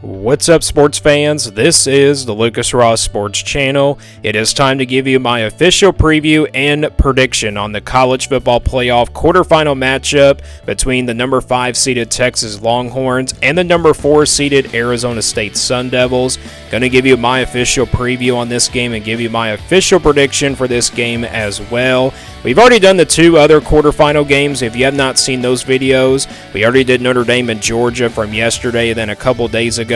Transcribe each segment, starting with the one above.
What's up, sports fans? This is the Lucas Ross Sports Channel. It is time to give you my official preview and prediction on the college football playoff quarterfinal matchup between the number 5 seeded Texas Longhorns and the number 4 seeded Arizona State Sun Devils. Going to give you my official preview on this game and give you my official prediction for this game as well. We've already done the 2 other quarterfinal games. If you have not seen those videos, we already did Notre Dame and Georgia from yesterday, then a couple days ago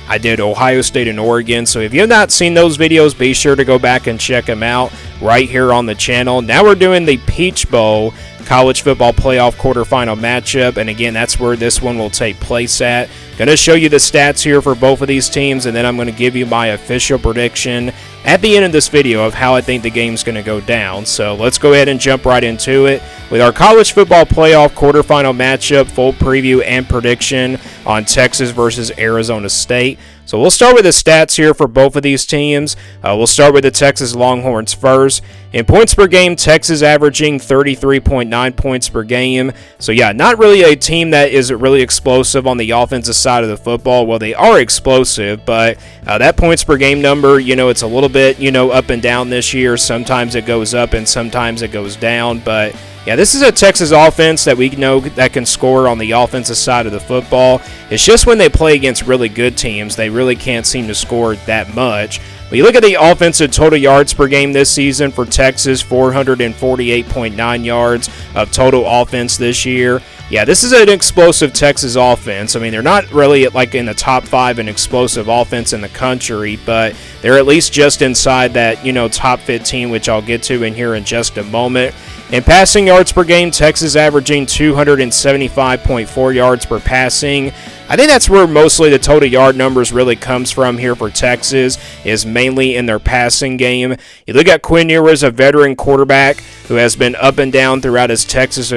I did Ohio State and Oregon. So if you have not seen those videos, be sure to go back and check them out right here on the channel. Now we're doing the Peach Bowl college football playoff quarterfinal matchup, and again, that's where this one will take place at. Going to show you the stats here for both of these teams, and then I'm going to give you my official prediction at the end of this video of how I think the game's going to go down. So let's go ahead and jump right into it with our college football playoff quarterfinal matchup, full preview and prediction on Texas versus Arizona State. So we'll start with the stats here for both of these teams. We'll start with the Texas Longhorns first. In points per game, Texas averaging 33.9 points per game. So yeah, not really a team that is really explosive on the offensive side of the football. Well, they are explosive, but that points per game number, it's a little bit, up and down this year. Sometimes it goes up and sometimes it goes down, but yeah, this is a Texas offense that we know that can score on the offensive side of the football. It's just when they play against really good teams, they really can't seem to score that much. But you look at the offensive total yards per game this season for Texas, 448.9 yards of total offense this year. Yeah, this is an explosive Texas offense. I mean, they're not really like in the top 5 in explosive offense in the country, but they're at least just inside that, top 15, which I'll get to in here in just a moment. In passing yards per game, Texas averaging 275.4 yards per passing. I think that's where mostly the total yard numbers really comes from here for Texas, is mainly in their passing game. You look at Quinn Ewers, a veteran quarterback who has been up and down throughout his Texas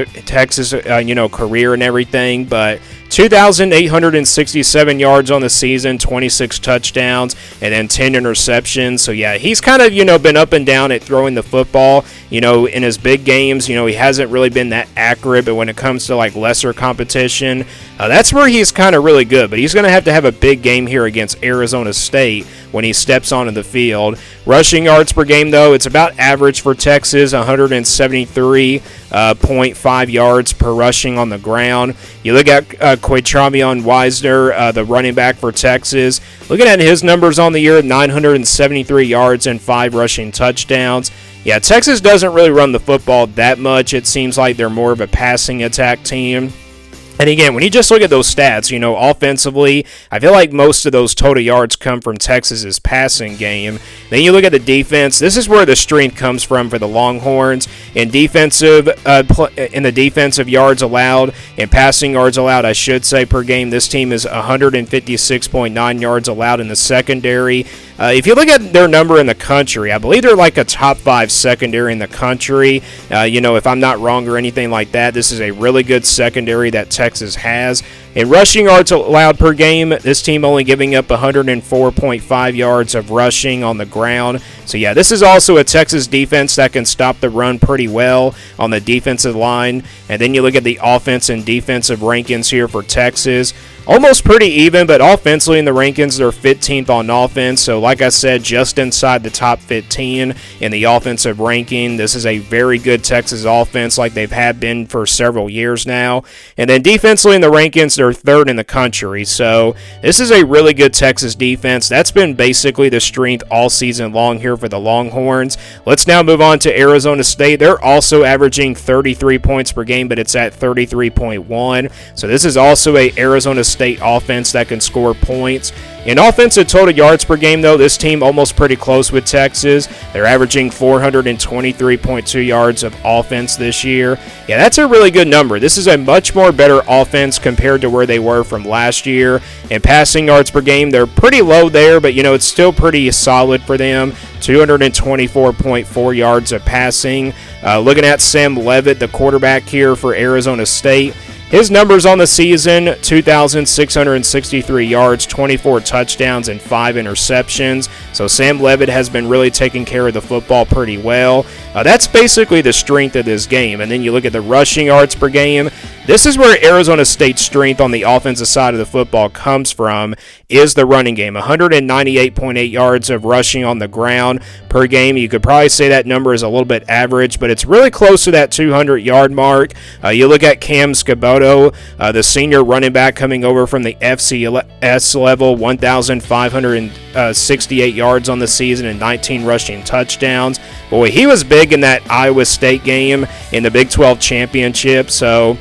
career and everything, but 2,867 yards on the season, 26 touchdowns, and then 10 interceptions. So, yeah, he's kind of, been up and down at throwing the football. In his big games, he hasn't really been that accurate, but when it comes to, lesser competition, that's where he's kind of really good. But he's going to have a big game here against Arizona State when he steps onto the field. Rushing yards per game, though, it's about average for Texas, 173.5 yards per rushing on the ground. You look at Quarterfinal Wisner, the running back for Texas. Looking at his numbers on the year, 973 yards and 5 rushing touchdowns. Yeah, Texas doesn't really run the football that much. It seems like they're more of a passing attack team. And again, when you just look at those stats, offensively, I feel like most of those total yards come from Texas's passing game. Then you look at the defense. This is where the strength comes from for the Longhorns. In the defensive yards allowed, and passing yards allowed, I should say, per game, this team is 156.9 yards allowed in the secondary. If you look at their number in the country, I believe they're like a top 5 secondary in the country. If I'm not wrong or anything like that, this is a really good secondary that Texas has. In rushing yards allowed per game, this team only giving up 104.5 yards of rushing on the ground. So, yeah, this is also a Texas defense that can stop the run pretty well on the defensive line. And then you look at the offense and defensive rankings here for Texas. Almost pretty even, but offensively in the rankings, they're 15th on offense. So, like I said, just inside the top 15 in the offensive ranking. This is a very good Texas offense like they've had been for several years now. And then defensively in the rankings, they're 3rd in the country. So, this is a really good Texas defense. That's been basically the strength all season long here for the Longhorns. Let's now move on to Arizona State. They're also averaging 33 points per game, but it's at 33.1. So, this is also a Arizona State offense that can score points. In offensive total yards per game, though, this team almost pretty close with Texas. They're averaging 423.2 yards of offense this year. Yeah, that's a really good number. This is a much more better offense compared to where they were from last year. And passing yards per game, they're pretty low there, but, it's still pretty solid for them. 224.4 yards of passing. Looking at Sam Leavitt, the quarterback here for Arizona State. His numbers on the season, 2,663 yards, 24 touchdowns, and 5 interceptions. So Sam Leavitt has been really taking care of the football pretty well. That's basically the strength of this game. And then you look at the rushing yards per game. this is where Arizona State's strength on the offensive side of the football comes from, is the running game. 198.8 yards of rushing on the ground per game. You could probably say that number is a little bit average, but it's really close to that 200-yard mark. You look at Cam Scaboto, the senior running back coming over from the FCS level, 1,568 yards on the season and 19 rushing touchdowns. Boy, he was big in that Iowa State game in the Big 12 championship, so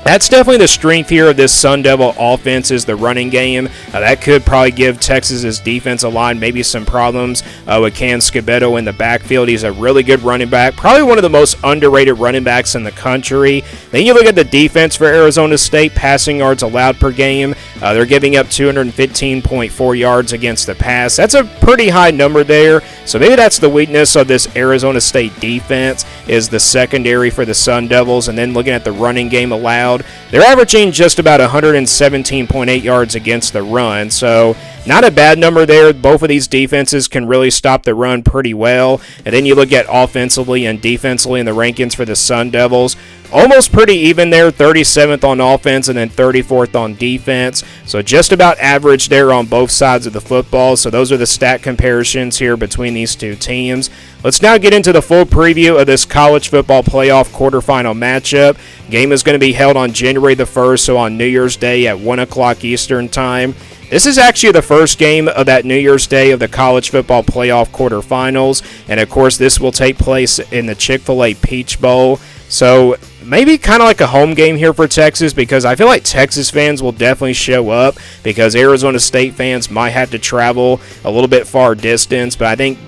that's definitely the strength here of this Sun Devil offense, is the running game. That could probably give Texas's defensive line maybe some problems with Cam Scaboto in the backfield. He's a really good running back, probably one of the most underrated running backs in the country. Then you look at the defense for Arizona State, passing yards allowed per game. They're giving up 215.4 yards against the pass. That's a pretty high number there, so maybe that's the weakness of this Arizona State defense, is the secondary for the Sun Devils. And then looking at the running game allowed, they're averaging just about 117.8 yards against the run, so not a bad number there. Both of these defenses can really stop the run pretty well. And then you look at offensively and defensively in the rankings for the Sun Devils, almost pretty even there, 37th on offense and then 34th on defense. So just about average there on both sides of the football. So those are the stat comparisons here between these two teams. Let's now get into the full preview of this college football playoff quarterfinal matchup. Game is going to be held on January the 1st, so on New Year's Day at 1 o'clock Eastern Time. This is actually the first game of that New Year's Day of the college football playoff quarterfinals, and of course this will take place in the Chick-fil-A Peach Bowl. So maybe kind of like a home game here for Texas, because I feel like Texas fans will definitely show up, because Arizona State fans might have to travel a little bit far distance, but I think,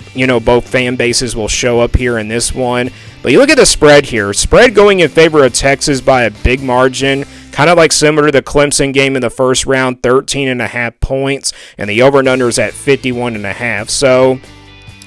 both fan bases will show up here in this one. But you look at the spread here. Spread going in favor of Texas by a big margin, kind of like similar to the Clemson game in the first round, 13.5 points, and the over and under is at 51.5. So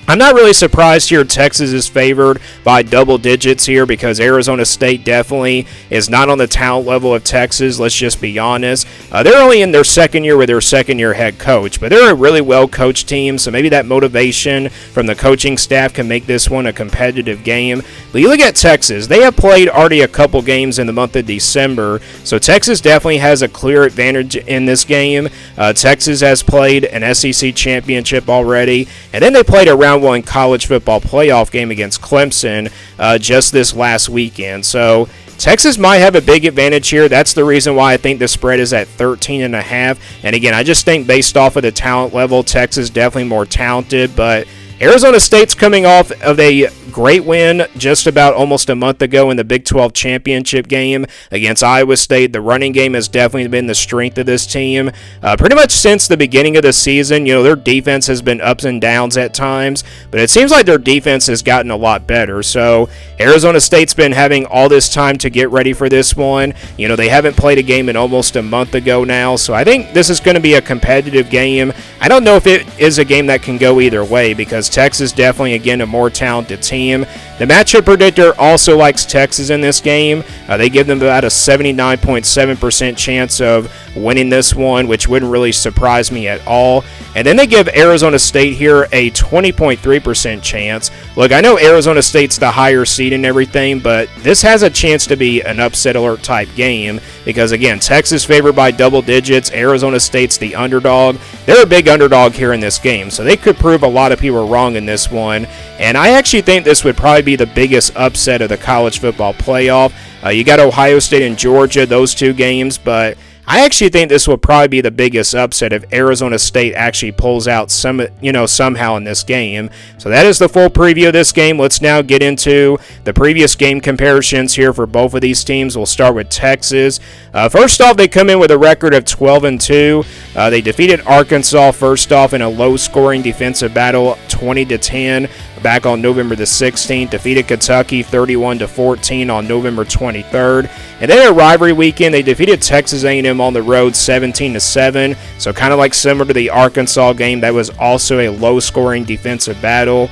I'm not really surprised here Texas is favored by double digits here, because Arizona State definitely is not on the talent level of Texas, let's just be honest. They're only in their second year with their second-year head coach, but they're a really well-coached team, so maybe that motivation from the coaching staff can make this one a competitive game. But you look at Texas, they have played already a couple games in the month of December, so Texas definitely has a clear advantage in this game. Texas has played an SEC championship already, and then they played a round one college football playoff game against Clemson just this last weekend. So Texas might have a big advantage here. That's the reason why I think the spread is at 13.5. And again, I just think based off of the talent level, Texas definitely more talented, but Arizona State's coming off of a great win just about almost a month ago in the Big 12 championship game against Iowa State. The running game has definitely been the strength of this team. Pretty much since the beginning of the season, their defense has been ups and downs at times, but it seems like their defense has gotten a lot better. So Arizona State's been having all this time to get ready for this one. They haven't played a game in almost a month ago now, so I think this is going to be a competitive game. I don't know if it is a game that can go either way, because Texas definitely, again, a more talented team. The matchup predictor also likes Texas in this game. They give them about a 79.7% chance of winning this one, which wouldn't really surprise me at all. And then they give Arizona State here a 20.3% chance. Look, I know Arizona State's the higher seed and everything, but this has a chance to be an upset alert type game, because again, Texas favored by double digits, Arizona State's the underdog. They're a big underdog here in this game, so they could prove a lot of people wrong in this one. And I actually think this would probably be the biggest upset of the college football playoff. You got Ohio State and Georgia, those two games, but I actually think this will probably be the biggest upset if Arizona State actually pulls out somehow in this game. So that is the full preview of this game. Let's now get into the previous game comparisons here for both of these teams. We'll start with Texas. First off, they come in with a record of 12-2. They defeated Arkansas first off in a low-scoring defensive battle, 20-10. Back on November the 16th, defeated Kentucky 31-14 on November 23rd. And then at rivalry weekend, they defeated Texas A&M on the road 17-7. So kind of like similar to the Arkansas game, that was also a low-scoring defensive battle.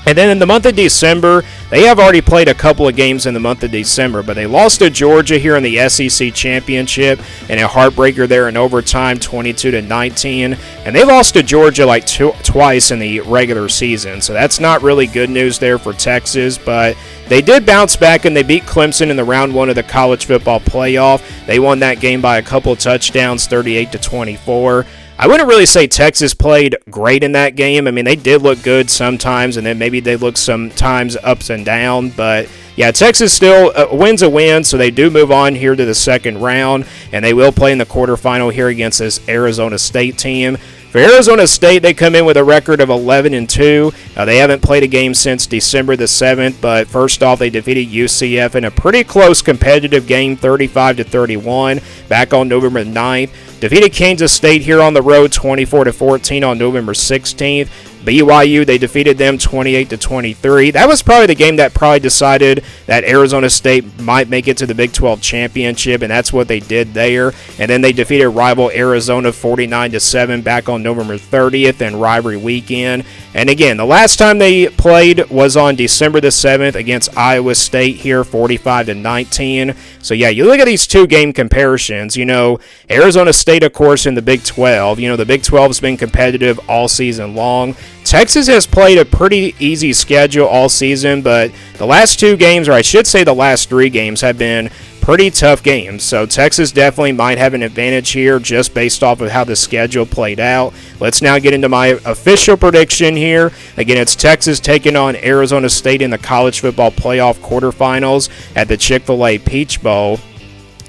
And then in the month of December, they have already played a couple of games in the month of December, but they lost to Georgia here in the SEC Championship and a heartbreaker there in overtime, 22-19. And they lost to Georgia like twice in the regular season, so that's not really good news there for Texas, but they did bounce back and they beat Clemson in the round one of the college football playoff. They won that game by a couple of touchdowns, 38-24. I wouldn't really say Texas played great in that game. I mean, they did look good sometimes, and then maybe they looked sometimes ups and down. But, yeah, Texas still wins a win, so they do move on here to the second round, and they will play in the quarterfinal here against this Arizona State team. For Arizona State, they come in with a record of 11-2. They haven't played a game since December the 7th, but first off, they defeated UCF in a pretty close competitive game, 35-31, back on November 9th. Defeated Kansas State here on the road, 24-14 on November 16th. BYU, they defeated them 28-23. That was probably the game that probably decided that Arizona State might make it to the Big 12 championship, and that's what they did there. And then they defeated rival Arizona 49-7 back on November 30th in rivalry weekend. And again, the last time they played was on December the 7th against Iowa State here, 45-19. So yeah, you look at these two game comparisons. You know, Arizona State, of course, in the Big 12. You know, the Big 12 has been competitive all season long. Texas has played a pretty easy schedule all season, but the last two games, or I should say the last three games, have been pretty tough games. So Texas definitely might have an advantage here just based off of how the schedule played out. Let's now get into my official prediction here. Again, it's Texas taking on Arizona State in the college football playoff quarterfinals at the Chick-fil-A Peach Bowl.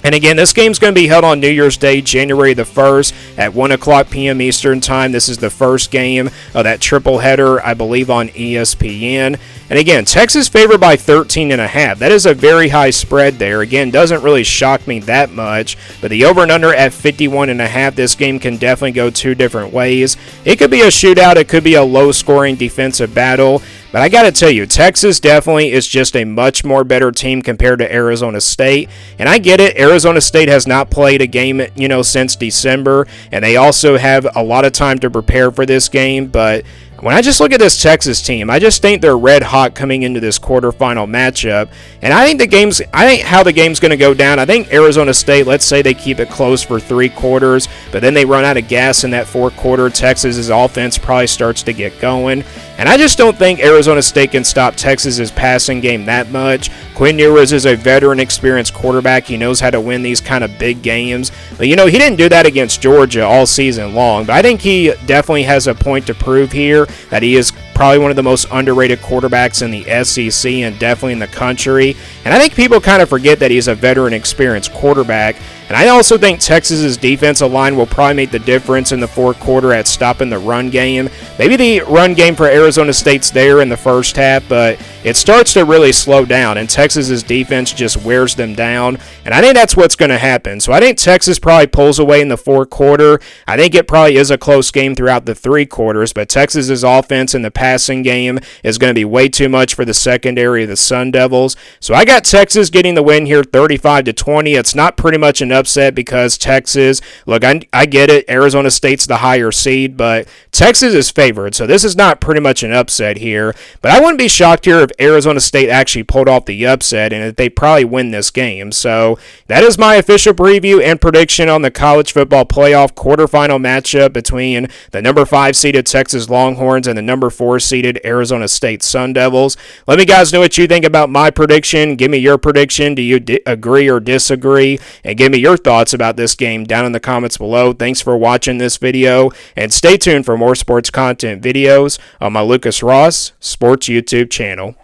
And again, this game's going to be held on New Year's Day, January the 1st at 1 o'clock p.m. Eastern Time. This is the first game of that triple header, I believe, on ESPN. And again, Texas favored by 13.5. That is a very high spread there. Again, doesn't really shock me that much. But the over and under at 51.5, this game can definitely go two different ways. It could be a shootout. It could be a low-scoring defensive battle. But I got to tell you, Texas definitely is just a much more better team compared to Arizona State. And I get it, Arizona State has not played a game, since December. And they also have a lot of time to prepare for this game. But when I just look at this Texas team, I just think they're red hot coming into this quarterfinal matchup. And I think how the game's going to go down, I think Arizona State, let's say they keep it close for 3 quarters, but then they run out of gas in that 4th quarter. Texas's offense probably starts to get going. And I just don't think Arizona State can stop Texas's passing game that much. Quinn Ewers is a veteran, experienced quarterback. He knows how to win these kind of big games. But, he didn't do that against Georgia all season long. But I think he definitely has a point to prove here that he is probably one of the most underrated quarterbacks in the SEC and definitely in the country. And I think people kind of forget that he's a veteran, experienced quarterback. And I also think Texas's defensive line will probably make the difference in the 4th quarter at stopping the run game. Maybe the run game for Arizona State's there in the first half, but it starts to really slow down, and Texas's defense just wears them down. And I think that's what's going to happen. So I think Texas probably pulls away in the 4th quarter. I think it probably is a close game throughout the 3 quarters, but Texas's offense in the passing game is going to be way too much for the secondary of the Sun Devils. So I got Texas getting the win here, 35-20. It's not pretty much an upset because Texas, look, I get it, Arizona State's the higher seed, but Texas is favored, so this is not pretty much an upset here. But I wouldn't be shocked here if Arizona State actually pulled off the upset and if they probably win this game. So that is my official preview and prediction on the college football playoff quarterfinal matchup between the number 5 seeded Texas Longhorns and the number 4 seeded Arizona State Sun Devils. Let me guys know what you think about my prediction. Give me your prediction. Do you agree or disagree? And give me your thoughts about this game down in the comments below. Thanks for watching this video, and stay tuned for more sports content videos on my Lucas Ross Sports YouTube channel.